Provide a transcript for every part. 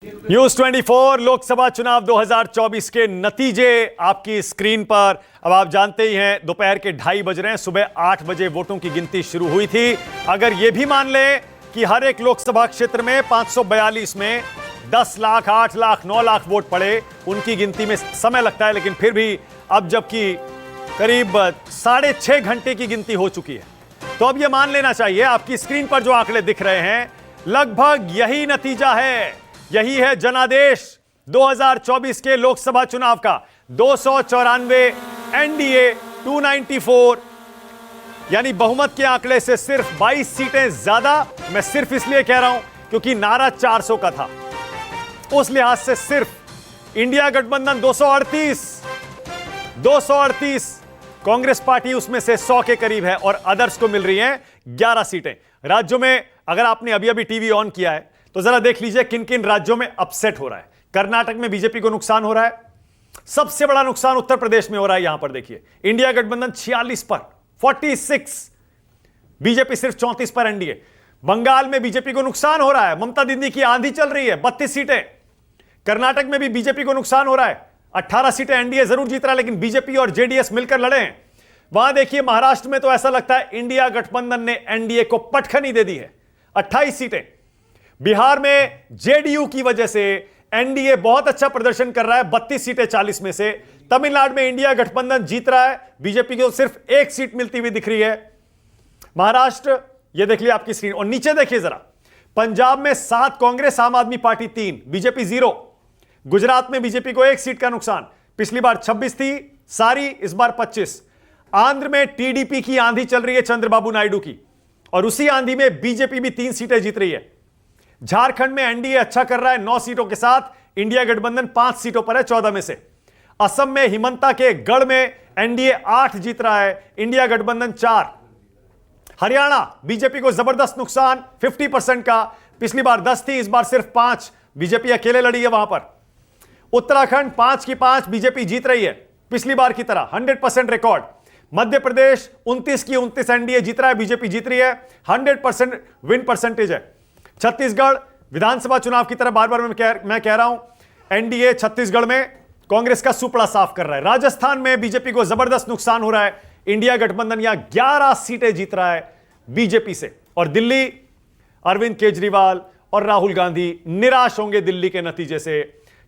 News 24 Lok Sabha चुनाव 2024 के नतीजे आपकी स्क्रीन पर। अब आप जानते ही हैं दोपहर के 2:30 बज रहे हैं, सुबह 8 बजे वोटों की गिनती शुरू हुई थी। अगर यह भी मान लें कि हर एक लोकसभा क्षेत्र में 542 में 10 लाख, 8 लाख, 9 लाख वोट पड़े, उनकी गिनती में समय लगता है, लेकिन फिर भी अब जबकि करीब 6.5 घंटे की गिनती हो चुकी है, तो अब यह मान लेना चाहिए आपकी स्क्रीन पर जो आंकड़े दिख रहे हैं, लगभग यही नतीजा है। यही है जनादेश 2024 के लोकसभा चुनाव का। 294 एनडीए 294, यानी बहुमत के आंकड़े से सिर्फ 22 सीटें ज्यादा। मैं सिर्फ इसलिए कह रहा हूं क्योंकि नारा 400 का था, उस लिहाज से सिर्फ इंडिया गठबंधन 238, कांग्रेस पार्टी उसमें से 100 के करीब है और अदर्स को मिल रही हैं 11 सीटें। राज्यों में अगर आपने अभी अभी टीवी ऑन किया है तो जरा देख लीजिए किन किन राज्यों में अपसेट हो रहा है। कर्नाटक में बीजेपी को नुकसान हो रहा है, सबसे बड़ा नुकसान उत्तर प्रदेश में हो रहा है। यहां पर देखिए इंडिया गठबंधन 46 पर 46, बीजेपी सिर्फ 34 पर एनडीए। बंगाल में बीजेपी को नुकसान हो रहा है, ममता दीदी की आंधी चल रही है, 32 सीटें। कर्नाटक में भी बीजेपी को नुकसान हो रहा है, 18 सीटें एनडीए जरूर जीत रहा है, लेकिन बीजेपी और जेडीएस मिलकर लड़े हैं। वहां देखिए महाराष्ट्र में तो ऐसा लगता है इंडिया गठबंधन ने एनडीए को पटखनी दे दी है, 28 सीटें। बिहार में जेडीयू की वजह से एनडीए बहुत अच्छा प्रदर्शन कर रहा है, 32 सीटें 40 में से। तमिलनाडु में इंडिया गठबंधन जीत रहा है, बीजेपी को सिर्फ 1 सीट मिलती हुई दिख रही है। महाराष्ट्र, यह देख लिया आपकी स्क्रीन, और नीचे देखिए जरा, पंजाब में 7 कांग्रेस, आम आदमी पार्टी 3, बीजेपी 0। गुजरात में बीजेपी को 1 सीट का नुकसान, पिछली बार 26 थी सारी, इस बार 25। आंध्र में टीडीपी की आंधी चल रही है, चंद्रबाबू नायडू की, और उसी आंधी में बीजेपी भी 3 सीटें जीत रही है। झारखंड में एनडीए अच्छा कर रहा है 9 सीटों के साथ, इंडिया गठबंधन 5 सीटों पर है 14 में से। असम में हिमंता के गढ़ में एनडीए 8 जीत रहा है, इंडिया गठबंधन 4। हरियाणा बीजेपी को जबरदस्त नुकसान 50% का, पिछली बार 10 थी, इस बार सिर्फ 5, बीजेपी अकेले लड़ी है वहां पर। उत्तराखंड 5 की 5 बीजेपी जीत रही है, पिछली बार की तरह 100% रिकॉर्ड। मध्य प्रदेश 29 की 29 एनडीए जीत रहा है, बीजेपी जीत रही है, 100% विन परसेंटेज है। छत्तीसगढ़ विधानसभा चुनाव की तरह बार बार मैं कह रहा हूं, एनडीए छत्तीसगढ़ में कांग्रेस का सुपड़ा साफ कर रहा है। राजस्थान में बीजेपी को जबरदस्त नुकसान हो रहा है, इंडिया गठबंधन यहां 11 सीटें जीत रहा है बीजेपी से। और दिल्ली, अरविंद केजरीवाल और राहुल गांधी निराश होंगे दिल्ली के नतीजे से,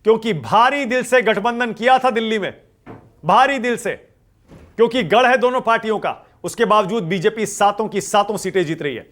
क्योंकि भारी दिल से गठबंधन किया था दिल्ली में, भारी दिल से, क्योंकि गढ़ है दोनों पार्टियों का, उसके बावजूद बीजेपी 7 की 7 सीटें जीत रही है।